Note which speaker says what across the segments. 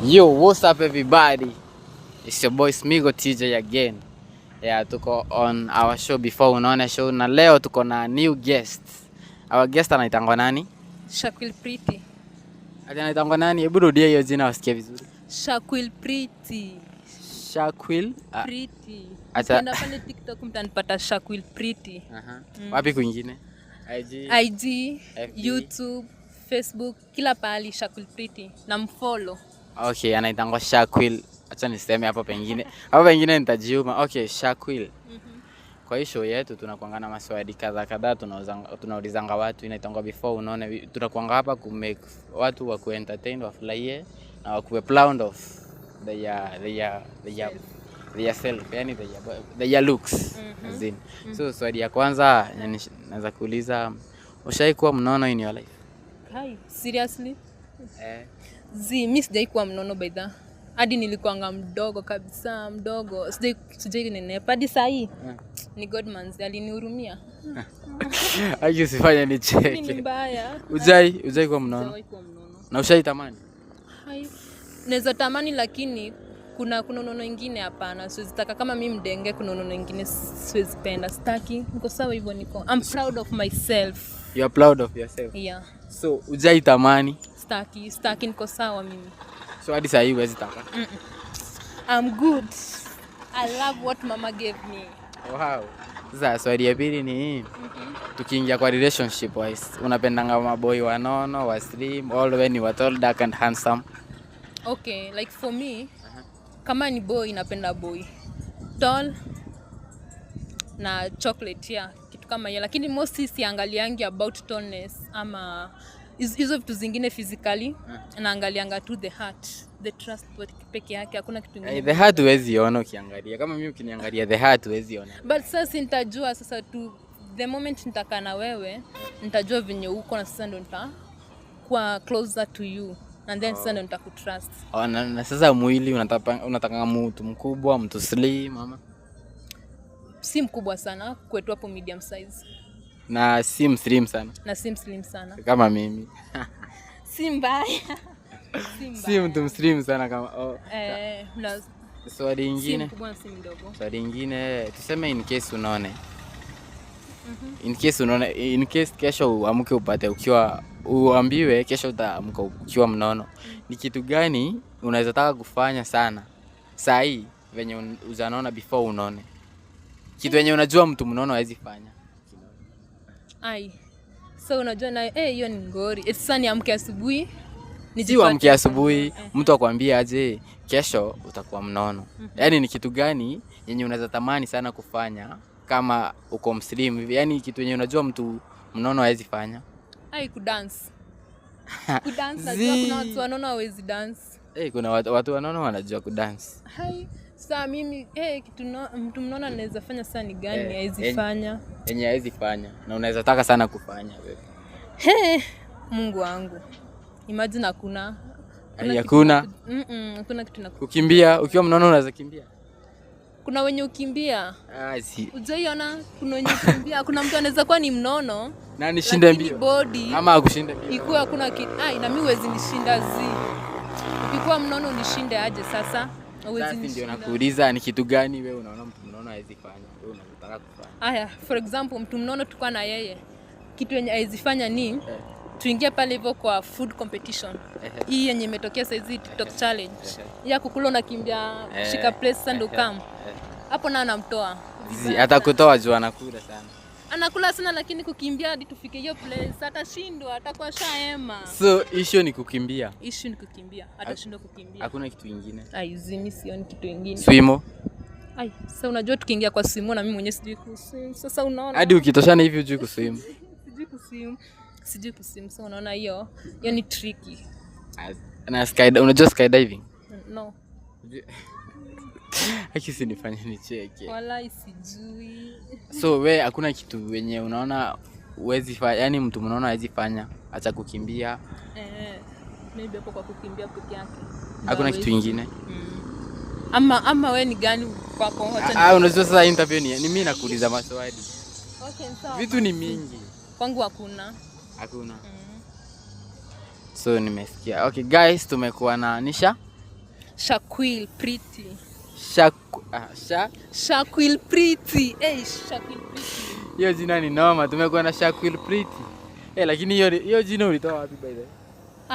Speaker 1: Yo, what's up everybody? It's your boy Smigo TJ again. Yeah, tuko on our show before unaona show na leo tuko na new guest. Our guest anaitangwa nani?
Speaker 2: Shaquille Pretty.
Speaker 1: Anaitangwa nani? Hebu rudia hiyo jina wasikie vizuri.
Speaker 2: Shaquille Pretty.
Speaker 1: Shaquille
Speaker 2: Pretty.
Speaker 1: Acha
Speaker 2: pale TikTok mtanipata Shaquille Pretty.
Speaker 1: Wapi kwingine?
Speaker 2: IG,
Speaker 1: FB.
Speaker 2: YouTube, Facebook, kila pahali Shaquille Pretty. Na mfollow.
Speaker 1: Okay, anaitangwa Shaquille. Acha niseme hapo pengine. Hapo pengine nitajiuma. Okay, Shaquille. Kwa hii show yetu tunakuangana maswali kadhaa tunaulizanga watu inaitangwa before unaona tunakuanga hapa ku make watu wa ku entertain wafurahie na wakuwe proud of their self, yani their looks. So swali ya kwanza naweza kuuliza ushaikuwa mnono in your life?
Speaker 2: Hi, seriously? Mimi sijai kuwa mnono by the. Hadi nilikuanga mdogo kabisa, mdogo. Sijai ninenepa hadi saa hii. Ni Godman's alinihurumia.
Speaker 1: Aje usifanye nicheke.
Speaker 2: Ni mbaya.
Speaker 1: Ujai kuwa mnono? Na ushaitamani?
Speaker 2: Hai. Naweza tamani lakini kuna nono nyingine hapana. Siwezi taka kama mimi mdenge kuna nono nyingine siwezi penda. Sitaki. Niko sawa hivyo niko. I'm proud of myself.
Speaker 1: You are proud of yourself?
Speaker 2: Yeah.
Speaker 1: So ujaitamani?
Speaker 2: Sitaki niko sawa mimi.
Speaker 1: So hadi saa hii huwezi taka?
Speaker 2: I'm good. I love what mama gave me.
Speaker 1: Wow. Sasa swali ya pili ni tukiingia kwa relationship wise, unapendanga maboy wanono, wa slim, all when you are tall, dark and handsome?
Speaker 2: Okay, like for me, kama ni boy napenda boy tall na chocolate, yeah, kitu kama hiyo, lakini mostly siangaliangi about tallness ama hizo vitu zingine physically, naangalianga tu the heart, the trust peke yake, hakuna kitu kingine.
Speaker 1: The heart huwezi ona ukiangalia. Kama mimi ukiniangalia the heart huwezi ona.
Speaker 2: But sasa nitajua sasa tu the moment nitakaa na wewe, nitajua venye uko na sasa ndo nitakuwa closer to you. And then sasa ndo nitakutrust.
Speaker 1: Na sasa mwili unataka mtu mkubwa, mtu slim mama?
Speaker 2: Si mkubwa sana, kwetu hapo medium size.
Speaker 1: Na si mslim sana?
Speaker 2: Na si slim sana.
Speaker 1: Kama mimi.
Speaker 2: Si mbaya.
Speaker 1: Si mtu mslim sana kama
Speaker 2: na
Speaker 1: swali lingine.
Speaker 2: Si mkubwa si mdogo.
Speaker 1: Swali lingine tuseme in case unaone. In case kesho uamke upate uambiwe kesho utaamka ukiwa mnono. Ni kitu gani unaweza taka kufanya sana saa hii venye uzanaona before unone? Kitu yenye unajua mtu mnono hawezi fanya.
Speaker 2: So unajua na hiyo ni ngori. Sasa niamke asubuhi.
Speaker 1: Niamke asubuhi mtu akwambia aje kesho utakuwa mnono. Yaani ni kitu gani yenye unaweza tamani sana kufanya kama uko mslim hivi? Yaani kitu yenye unajua mtu mnono hawezi fanya.
Speaker 2: Kudance. Najua kuna watu wanono hawezi dance.
Speaker 1: Kuna watu wanono wanajua kudance.
Speaker 2: Sasa mimi mtu mnono anaweza fanya sana ni gani hawezi fanya?
Speaker 1: Yenye hawezi fanya na unaweza taka sana kufanya wewe.
Speaker 2: Mungu wangu. Imagine hakuna kitu
Speaker 1: kukimbia. Ukiwa mnono unaweza kimbia?
Speaker 2: Kuna wenye ukimbia. Ujaiona kuna wenye ukimbia. Kuna mtu anaweza kuwa ni mnono
Speaker 1: na anishinde mbio
Speaker 2: body
Speaker 1: ama akushinde mbio.
Speaker 2: Ikuwa hakuna na mimi huwezi nishinda Ukikuwa mnono unishinde aje sasa?
Speaker 1: Sasa ndio nakuuliza ni kitu gani wewe unaona mtu mnono hawezi fanya? Wewe unataka kufanya.
Speaker 2: For example mtu mnono tukua na yeye. Kitu yenye hawezi fanya ni tuingie pale hivyo kwa food competition. Hii yenye imetokea sasa hizi TikTok challenge. Ya kukula unakimbia shika place sasa ndo come. Hapo na anamtoa.
Speaker 1: Atakutoa juu anakula sana.
Speaker 2: Anakula sana lakini kukimbia hadi tufike hiyo place atashindwa, atakuwa shaema.
Speaker 1: So issue ni kukimbia.
Speaker 2: Atashindwa kukimbia.
Speaker 1: Hakuna kitu kingine.
Speaker 2: Mimi sioni kitu kingine.
Speaker 1: Swimo.
Speaker 2: Sasa unajua tukiingia kwa swimo na mimi mwenyewe sijui kuswim. Sasa unaona.
Speaker 1: Hadi ukitoshana hivi hujui kuswim.
Speaker 2: Sijui kuswim. So unaona hiyo ni tricky.
Speaker 1: Na unajua skydiving?
Speaker 2: No.
Speaker 1: Hakisi nifanye nicheke.
Speaker 2: Wala sijui.
Speaker 1: So we hakuna kitu wenye unaona uwezi fanya, yani mtu mnono hawezi fanya acha kukimbia?
Speaker 2: Maybe hapo kwa kukimbia peke yake.
Speaker 1: Hakuna kitu kingine?
Speaker 2: Ama we ni gani kwako?
Speaker 1: Unajua sasa interview ni mimi nakuuliza maswali.
Speaker 2: Okay, sawa.
Speaker 1: Vitu ni mingi.
Speaker 2: Kwangu hakuna.
Speaker 1: So nimesikia. Okay guys, tumekuwa na Nisha
Speaker 2: Shaquille Pretty. Shaquille Pretty. Shaquille Pretty.
Speaker 1: Hiyo jina ni noma, tumekuwa na Shaquille Pretty. Lakini hiyo jina ulitoa wapi by the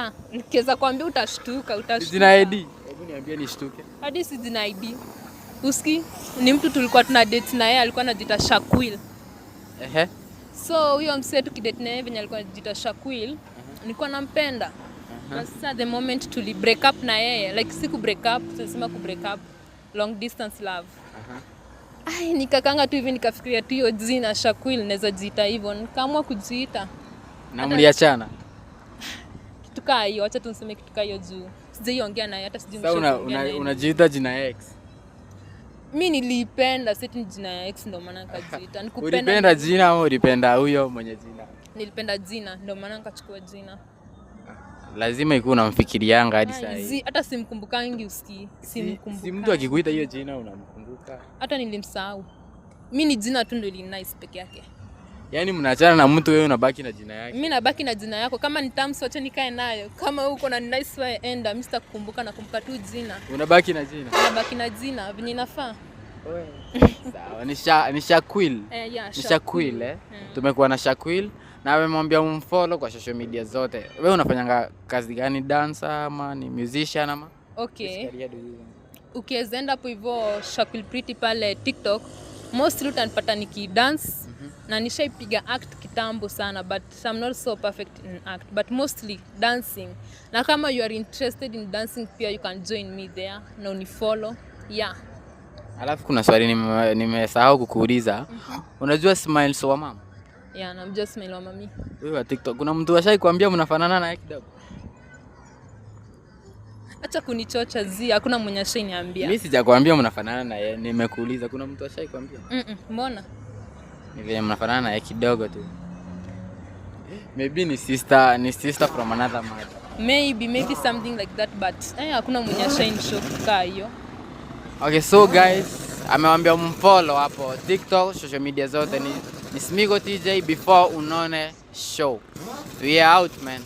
Speaker 1: way?
Speaker 2: Nikiweza kuambia utashtuka.
Speaker 1: Jina ID. Hebu niambie nishtuke.
Speaker 2: Hadi si jina ID. Uski, ni mtu tulikuwa tuna date na yeye alikuwa anajiita Shaquille. So huyo msee tukidate na yeye venye alikuwa anajiita Shaquille, nilikuwa nampenda. Sasa the moment tuli break up na yeye, like si ku break up, tunasema ku break up, long distance love. Nikakanga tu hivi nikafikiria tu hiyo jina Shaquille naweza jiita hivyo, nikaamua kujiita.
Speaker 1: Na mliachana?
Speaker 2: Kitu kaa hiyo, acha tuniseme kitu kaa hiyo juu. Sijaiongea naye hata sijui mshoto.
Speaker 1: Sasa unajiita jina X?
Speaker 2: Mimi nilipenda seti jina ya X ndio maana nikajiita.
Speaker 1: Ulipenda jina au ulipenda huyo mwenye jina?
Speaker 2: Nilipenda jina ndio maana nikachukua jina.
Speaker 1: Lazima ikuwe unamfikirianga hadi sasa hivi.
Speaker 2: Hata simkumbukangi usikii. Simkumbuka.
Speaker 1: Si mtu akikuita hiyo jina unamkumbuka.
Speaker 2: Hata nilimsahau. Mimi ni jina tu ndio nice peke yake.
Speaker 1: Yaani mnaachana na mtu wewe unabaki na jina yake.
Speaker 2: Mimi nabaki na jina yako. Kama ni terms wacha nikae nayo. Kama uko na nice way enda, mimi sitakukumbuka na kumbuka tu jina.
Speaker 1: Unabaki na jina?
Speaker 2: Nabaki na jina, venye inafaa.
Speaker 1: Sawa, ni Shaquille.
Speaker 2: Ni
Speaker 1: Shaquille. Tumekuwa na Shaquille na amemwambia umfollow kwa social media zote. Wewe unafanyanga kazi gani, dancer ama ni musician ama?
Speaker 2: Okay. Ukiweza enda hapo hivyo Shaquille Pretty pale TikTok, mostly utanipata nikidance. Na nishaipiga act kitambo sana but I'm not so perfect in act but mostly dancing. Na kama you are interested in dancing pia you can join me there na unifollow.
Speaker 1: Alafu kuna swali nimesahau kukuuliza. Unajua Smiles wa mama?
Speaker 2: Namjua Smile wa mami.
Speaker 1: Wewe wa TikTok kuna mtu ashai kuambia mnafanana naye kidogo?
Speaker 2: Acha kunichocha hakuna mwenye ashai niambia.
Speaker 1: Mimi sijakwambia mnafanana na yeye, nimekuuliza kuna mtu ashai kuambia?
Speaker 2: Mbona?
Speaker 1: Ni vile mnafanana naye kidogo tu. Maybe ni sister from another mother.
Speaker 2: Maybe something like that but hakuna mwenye ashai nishow kaa hiyo.
Speaker 1: Okay, so guys, amewambia mfollow hapo TikTok, social media zote ni Smigo TJ before unone show. We are out, man.